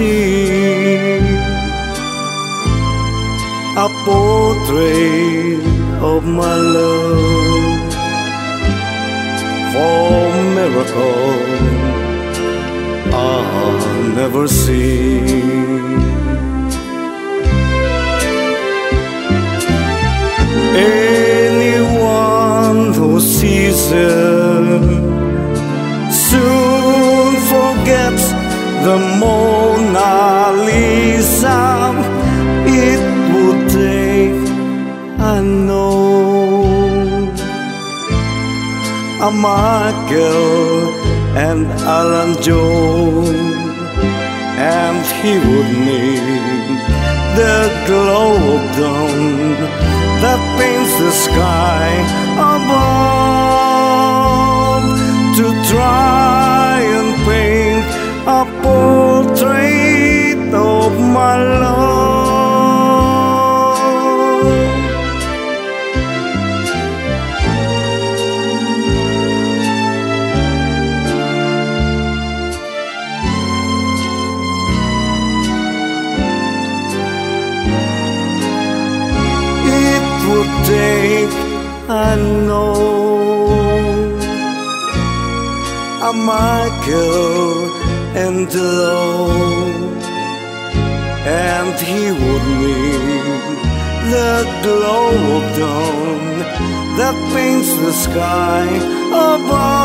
see a portrait of my love. For miracle I'll never see. Anyone who sees it soon forgets the Mona Lisa. It would take, I know, a Michael and Allan Jones, and he would need the glow of dawn that paints the sky above, to try and paint a portrait of my love. It would take, I know, a Michael and and he would need the glow of dawn that paints the sky above.